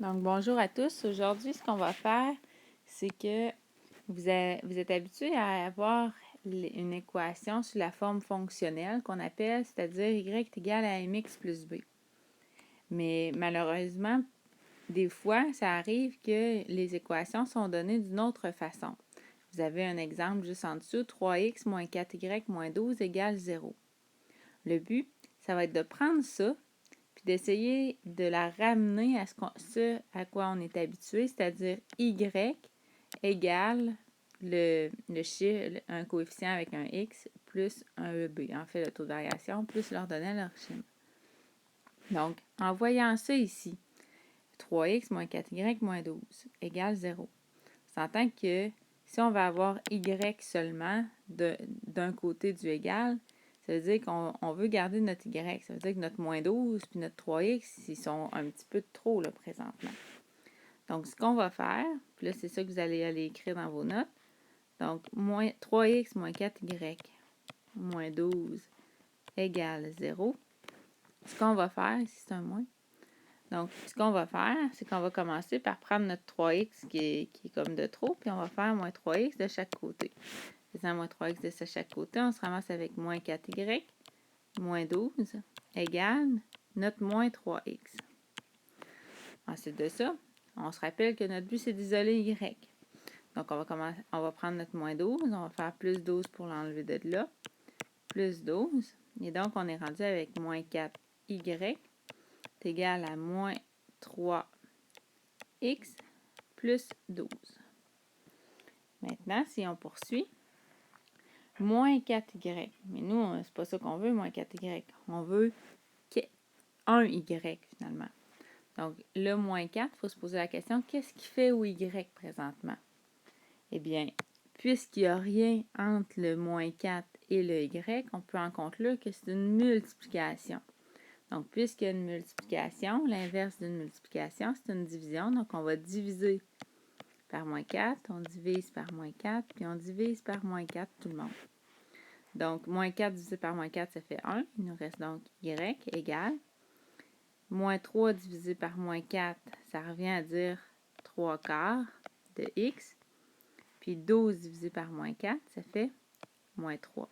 Donc, bonjour à tous. Aujourd'hui, ce qu'on va faire, c'est que vous êtes habitués à avoir une équation sous la forme fonctionnelle qu'on appelle, c'est-à-dire y est égal à mx plus b. Mais malheureusement, des fois, ça arrive que les équations sont données d'une autre façon. Vous avez un exemple juste en dessous, 3x moins 4y moins 12 égale 0. Le but, ça va être de prendre ça, puis d'essayer de la ramener à ce à quoi on est habitué, c'est-à-dire y égale le chiffre, un coefficient avec un x plus un EB, en fait le taux de variation, plus l'ordonnée à l'origine. Donc, en voyant ça ici, 3x moins 4y moins 12 égale 0. On s'entend que si on va avoir y seulement d'un côté du égal, ça veut dire qu'on veut garder notre y. Ça veut dire que notre moins 12 puis notre 3x, ils sont un petit peu de trop là, présentement. Donc, ce qu'on va faire, puis là, c'est ça que vous allez aller écrire dans vos notes. Donc, 3x moins 4y moins 12 égale 0. Ce qu'on va faire, ici c'est un moins. Donc, ce qu'on va faire, c'est qu'on va commencer par prendre notre 3x qui est comme de trop, puis on va faire moins 3x de chaque côté. Faisant moins 3x de chaque côté, on se ramasse avec moins 4y moins 12 égale notre moins 3x. Ensuite de ça, on se rappelle que notre but, c'est d'isoler y. Donc, on va prendre notre moins 12, on va faire plus 12 pour l'enlever de là, plus 12. Et donc, on est rendu avec moins 4y est égal à moins 3x plus 12. Maintenant, si on poursuit, moins 4y. Mais nous, c'est pas ça qu'on veut, moins 4y. On veut 1y finalement. Donc, le moins 4, il faut se poser la question, qu'est-ce qui fait au y présentement? Eh bien, puisqu'il n'y a rien entre le moins 4 et le y, on peut en conclure que c'est une multiplication. Donc, puisqu'il y a une multiplication, l'inverse d'une multiplication, c'est une division. Donc, on va diviser par moins 4, on divise par moins 4, puis on divise par moins 4 tout le monde. Donc, moins 4 divisé par moins 4, ça fait 1. Il nous reste donc y égale. Moins 3 divisé par moins 4, ça revient à dire 3 quarts de x. Puis 12 divisé par moins 4, ça fait moins 3.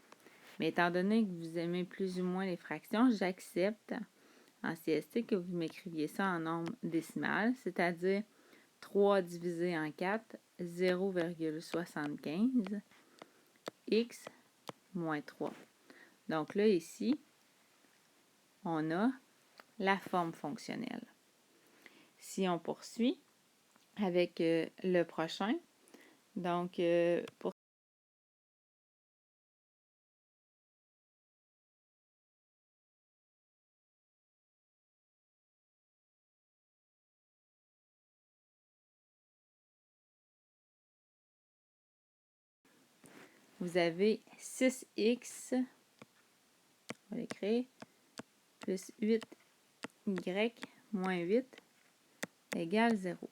Mais étant donné que vous aimez plus ou moins les fractions, j'accepte en CST que vous m'écriviez ça en nombre décimal, c'est-à-dire 3 divisé en 4, 0,75 x moins 3. Donc là, ici, on a la forme fonctionnelle. Si on poursuit avec le prochain, donc pour vous avez 6x, on va l'écrire, plus 8y moins 8 égale 0.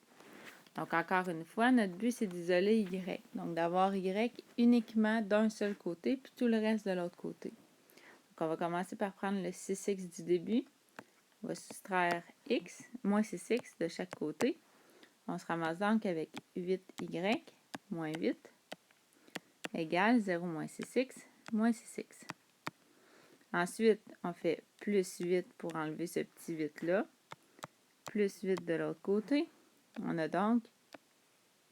Donc, encore une fois, notre but, c'est d'isoler y. Donc, d'avoir y uniquement d'un seul côté, puis tout le reste de l'autre côté. Donc, on va commencer par prendre le 6x du début. On va soustraire x, moins 6x de chaque côté. On se ramasse donc avec 8y moins 8 égale 0 moins 6x moins 6x. Ensuite, on fait plus 8 pour enlever ce petit 8-là. Plus 8 de l'autre côté. On a donc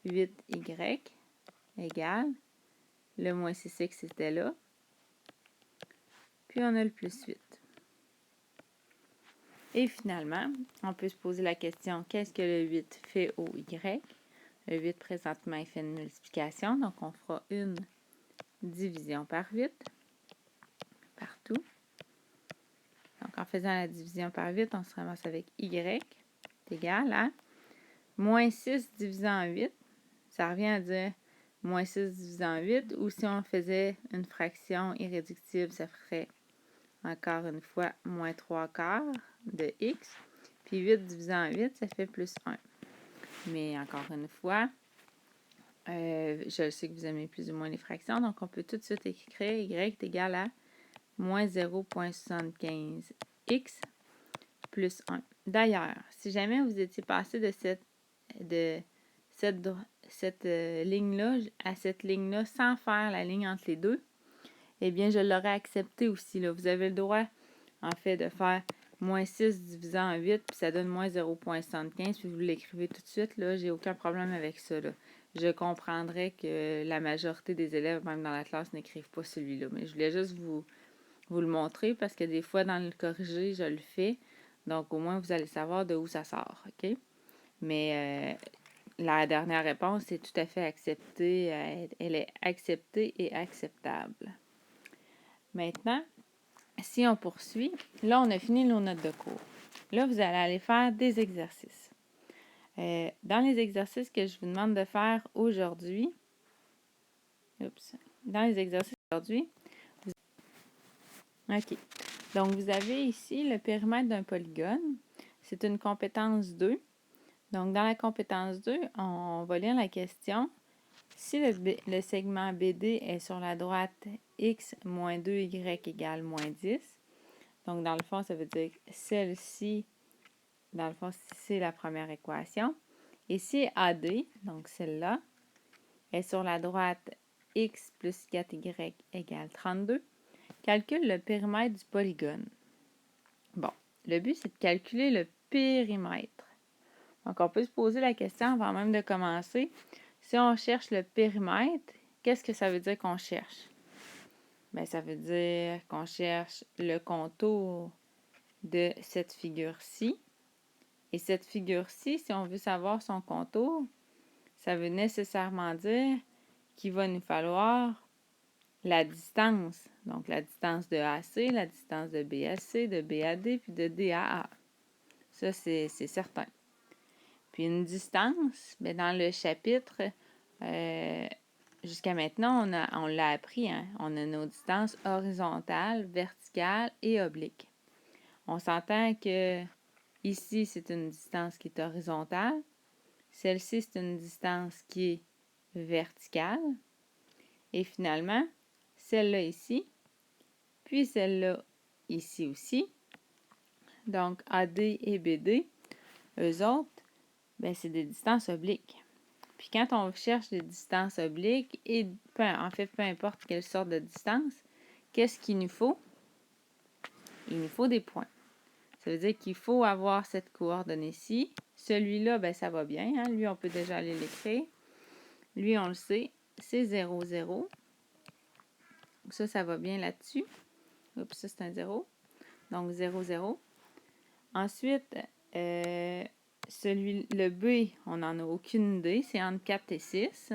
8y égale, le moins 6x c'était là. Puis on a le plus 8. Et finalement, on peut se poser la question, qu'est-ce que le 8 fait au y? Le 8 présentement, il fait une multiplication, donc on fera une division par 8 partout. Donc en faisant la division par 8, on se ramasse avec y est égal à moins 6 divisé en 8. Ça revient à dire moins 6 divisé en 8, ou si on faisait une fraction irréductible, ça ferait encore une fois moins 3 quarts de x. Puis 8 divisé en 8, ça fait plus 1. Mais encore une fois, je sais que vous aimez plus ou moins les fractions, donc on peut tout de suite écrire y est égal à moins 0,75x plus 1. d'ailleurs, si jamais vous étiez passé de cette ligne-là à cette ligne-là sans faire la ligne entre les deux, eh bien, je l'aurais accepté aussi, là. Vous avez le droit, en fait, de faire moins 6 divisé en 8, puis ça donne moins 0,75, puis vous l'écrivez tout de suite, là. J'ai aucun problème avec ça, là. Je comprendrais que la majorité des élèves, même dans la classe, n'écrivent pas celui-là. Mais je voulais juste vous le montrer parce que des fois, dans le corrigé, je le fais. Donc, au moins, vous allez savoir de où ça sort, OK? Mais la dernière réponse est tout à fait acceptée. Elle est acceptée et acceptable. Maintenant, si on poursuit, là, on a fini nos notes de cours. Là, vous allez aller faire des exercices. Dans les exercices que je vous demande de faire aujourd'hui, OK. Donc, vous avez ici le périmètre d'un polygone. C'est une compétence 2. Donc, dans la compétence 2, on va lire la question. Si le segment BD est sur la droite x moins 2y égale moins 10, donc dans le fond, ça veut dire que celle-ci, dans le fond, c'est la première équation. Et si AD, donc celle-là, est sur la droite x plus 4y égale 32, calcule le périmètre du polygone. Bon, le but, c'est de calculer le périmètre. Donc, on peut se poser la question avant même de commencer. Si on cherche le périmètre, qu'est-ce que ça veut dire qu'on cherche? Bien, ça veut dire qu'on cherche le contour de cette figure-ci. Et cette figure-ci, si on veut savoir son contour, ça veut nécessairement dire qu'il va nous falloir la distance. Donc, la distance de AC, la distance de BAC, de BAD, puis de DAA. Ça, c'est certain. Puis une distance, bien, dans le chapitre, jusqu'à maintenant, on l'a appris, hein? On a nos distances horizontales, verticales et obliques. On s'entend que ici, c'est une distance qui est horizontale. Celle-ci, c'est une distance qui est verticale. Et finalement, celle-là ici, puis celle-là ici aussi. Donc, AD et BD, eux autres, ben, c'est des distances obliques. Puis quand on cherche des distances obliques, et en fait, peu importe quelle sorte de distance, qu'est-ce qu'il nous faut? Il nous faut des points. Ça veut dire qu'il faut avoir cette coordonnée-ci. Celui-là, ben, ça va bien. Hein? Lui, on peut déjà aller l'écrire. Lui, on le sait, c'est 0, 0. Donc ça va bien là-dessus. Oups, ça, c'est un 0. Donc, 0, 0. Ensuite, le B, on n'en a aucune idée. C'est entre 4 et 6.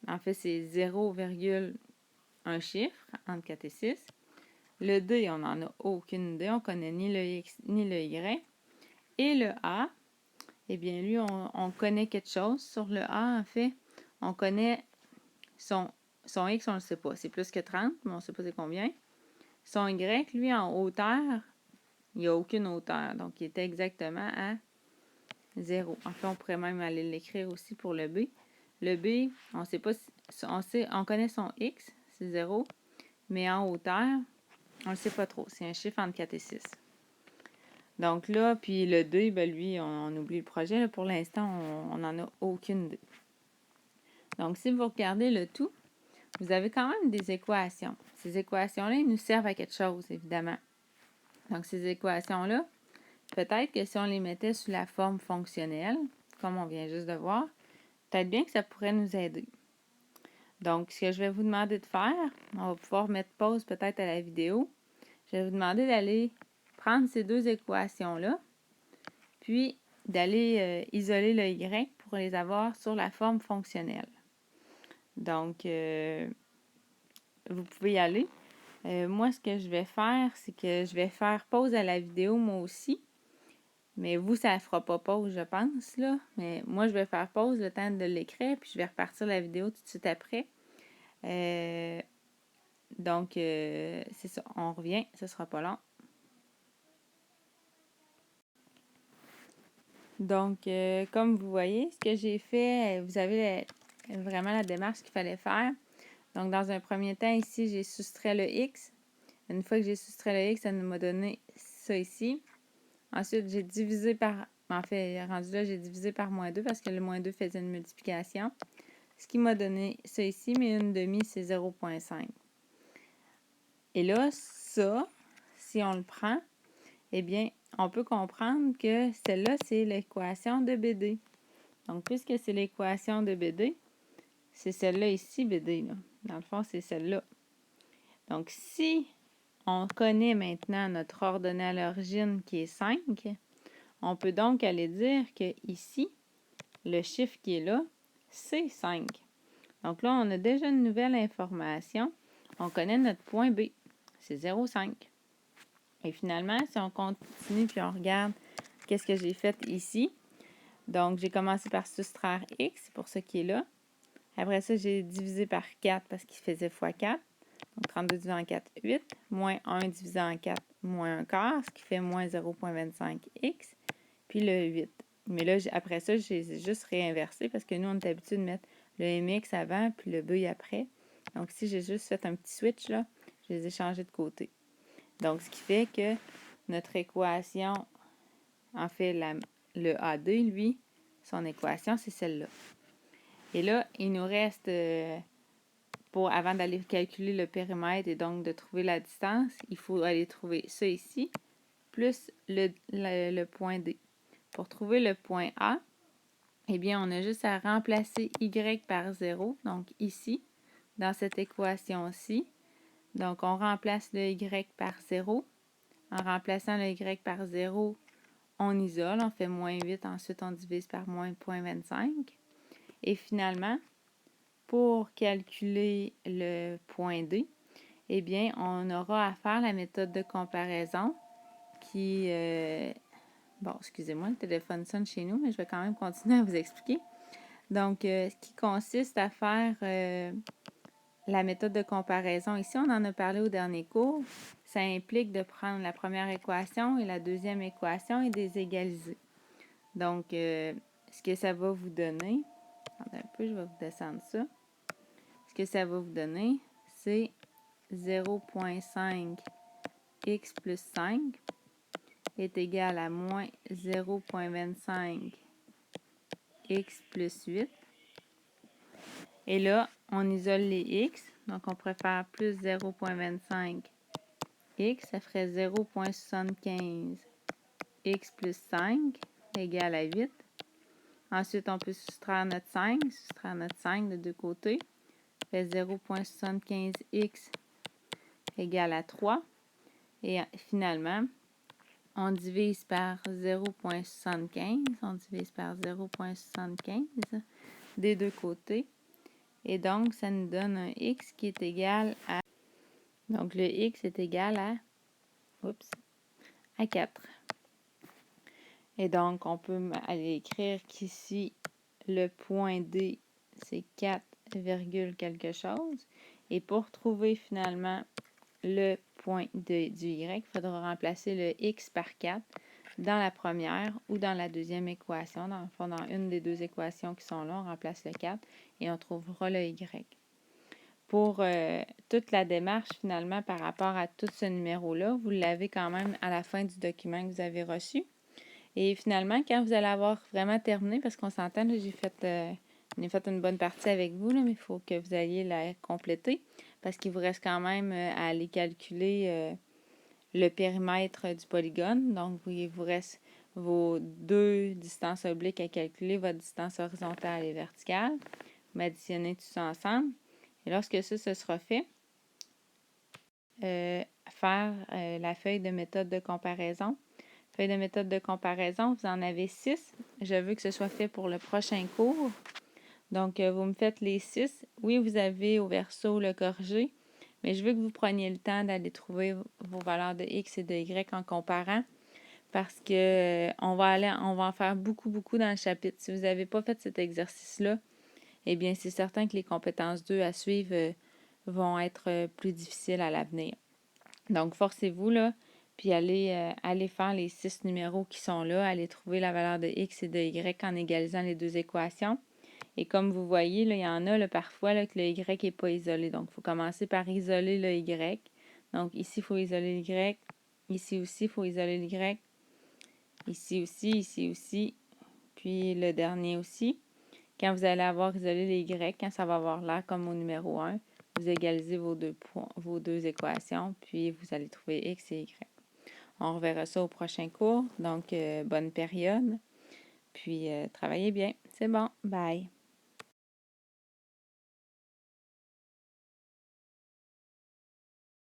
En fait, c'est 0,1 chiffre entre 4 et 6. Le D, on n'en a aucune idée. On ne connaît ni le X ni le Y. Et le A, eh bien, lui, on connaît quelque chose. Sur le A, en fait, on connaît son X, on ne le sait pas. C'est plus que 30, mais on ne sait pas c'est combien. Son Y, lui, en hauteur, il n'y a aucune hauteur. Donc, il était exactement à 0. En fait, on pourrait même aller l'écrire aussi pour le B. Le B, on sait pas, on connaît son X, c'est 0, mais en hauteur, on ne le sait pas trop. C'est un chiffre entre 4 et 6. Donc là, puis le D, ben lui, on oublie le projet. Là, pour l'instant, on n'en a aucune idée. Donc, si vous regardez le tout, vous avez quand même des équations. Ces équations-là, ils nous servent à quelque chose, évidemment. Donc, ces équations-là, peut-être que si on les mettait sous la forme fonctionnelle, comme on vient juste de voir, peut-être bien que ça pourrait nous aider. Donc, ce que je vais vous demander de faire, on va pouvoir mettre pause peut-être à la vidéo. Je vais vous demander d'aller prendre ces deux équations-là, puis d'aller isoler le Y pour les avoir sur la forme fonctionnelle. Donc, vous pouvez y aller. Moi, ce que je vais faire, c'est que je vais faire pause à la vidéo moi aussi. Mais vous, ça ne fera pas pause, je pense, là. Mais moi, je vais faire pause le temps de l'écrire, puis je vais repartir la vidéo tout de suite après. Donc, c'est ça. On revient. Ce ne sera pas long. Donc, comme vous voyez, ce que j'ai fait, vous avez vraiment la démarche qu'il fallait faire. Donc, dans un premier temps, ici, j'ai soustrait le X. Une fois que j'ai soustrait le X, ça m'a donné ça ici. Ensuite, j'ai divisé par... En fait, rendu là, j'ai divisé par moins 2 parce que le moins 2 faisait une multiplication. Ce qui m'a donné ça ici, mais une demi, c'est 0,5. Et là, ça, si on le prend, eh bien, on peut comprendre que celle-là, c'est l'équation de BD. Donc, puisque c'est l'équation de BD, c'est celle-là ici, BD. Là. Dans le fond, c'est celle-là. Donc, si on connaît maintenant notre ordonnée à l'origine qui est 5, on peut donc aller dire que ici, le chiffre qui est là, c'est 5. Donc là, on a déjà une nouvelle information. On connaît notre point B, c'est 0,5. Et finalement, si on continue puis on regarde qu'est-ce que j'ai fait ici, donc j'ai commencé par soustraire x, c'est pour ça qui est là. Après ça, j'ai divisé par 4 parce qu'il faisait x 4. Donc 32 divisé en 4, 8. Moins 1 divisé en 4, moins 1 quart, ce qui fait moins 0,25x. Puis le 8. Mais là, après ça, j'ai juste réinversé parce que nous, on est habitué de mettre le mx avant puis le b après. Donc ici, j'ai juste fait un petit switch là. Je les ai changés de côté. Donc, ce qui fait que notre équation, en fait, le AD, lui, son équation, c'est celle-là. Et là, il nous reste, avant d'aller calculer le périmètre et donc de trouver la distance, il faut aller trouver ça ici, plus le point D. Pour trouver le point A, eh bien, on a juste à remplacer Y par 0, donc ici, dans cette équation-ci. Donc, on remplace le Y par 0. En remplaçant le Y par 0, on isole, on fait moins 8, ensuite on divise par moins 0,25. Et finalement, pour calculer le point D, eh bien, on aura à faire la méthode de comparaison qui... bon, excusez-moi, le téléphone sonne chez nous, mais je vais quand même continuer à vous expliquer. Donc, ce qui consiste à faire la méthode de comparaison. Ici, on en a parlé au dernier cours. Ça implique de prendre la première équation et la deuxième équation et de les égaliser. Donc, ce que ça va vous donner, attendez un peu, je vais vous descendre ça. Ce que ça va vous donner, c'est 0,5 x plus 5 est égal à moins 0,25 x plus 8. Et là, on isole les x. Donc, on préfère plus 0,25 x. Ça ferait 0,75 x plus 5 égale à 8. Ensuite, on peut soustraire notre 5. Soustraire notre 5 de deux côtés. Ça fait 0,75x égale à 3. Et finalement, on divise par 0,75. On divise par 0,75 des deux côtés. Et donc, ça nous donne un x qui est égal à... Donc, le x est égal à 4. Et donc, on peut aller écrire qu'ici, le point D, c'est 4, quelque chose. Et pour trouver finalement le point du Y, il faudra remplacer le x par 4 dans la première ou dans la deuxième équation. Dans le fond, dans une des deux équations qui sont là, on remplace le 4 et on trouvera le Y. Pour toute la démarche, finalement, par rapport à tout ce numéro-là, vous l'avez quand même à la fin du document que vous avez reçu. Et finalement, quand vous allez avoir vraiment terminé, parce qu'on s'entend, j'ai fait une bonne partie avec vous, là, mais il faut que vous alliez la compléter, parce qu'il vous reste quand même à aller calculer le périmètre du polygone. Donc, il vous reste vos deux distances obliques à calculer, votre distance horizontale et verticale. Vous additionnez tout ça ensemble. Et lorsque ça sera fait, faire la feuille de méthode de comparaison. Feuille de méthode de comparaison, vous en avez 6. Je veux que ce soit fait pour le prochain cours. Donc, vous me faites les 6. Oui, vous avez au verso le corrigé, mais je veux que vous preniez le temps d'aller trouver vos valeurs de X et de Y en comparant parce que on va en faire beaucoup dans le chapitre. Si vous n'avez pas fait cet exercice-là, eh bien, c'est certain que les compétences 2 à suivre vont être plus difficiles à l'avenir. Donc, forcez-vous, là, puis allez faire les 6 numéros qui sont là, allez trouver la valeur de X et de Y en égalisant les deux équations. Et comme vous voyez, là, il y en a là, parfois là, que le Y n'est pas isolé. Donc, il faut commencer par isoler le Y. Donc, ici, il faut isoler le Y. Ici aussi, il faut isoler le Y. ici aussi, puis le dernier aussi. Quand vous allez avoir isolé les Y, quand ça va avoir l'air comme au numéro 1, vous égalisez vos deux équations, puis vous allez trouver X et Y. On reverra ça au prochain cours, donc bonne période, puis travaillez bien. C'est bon, bye!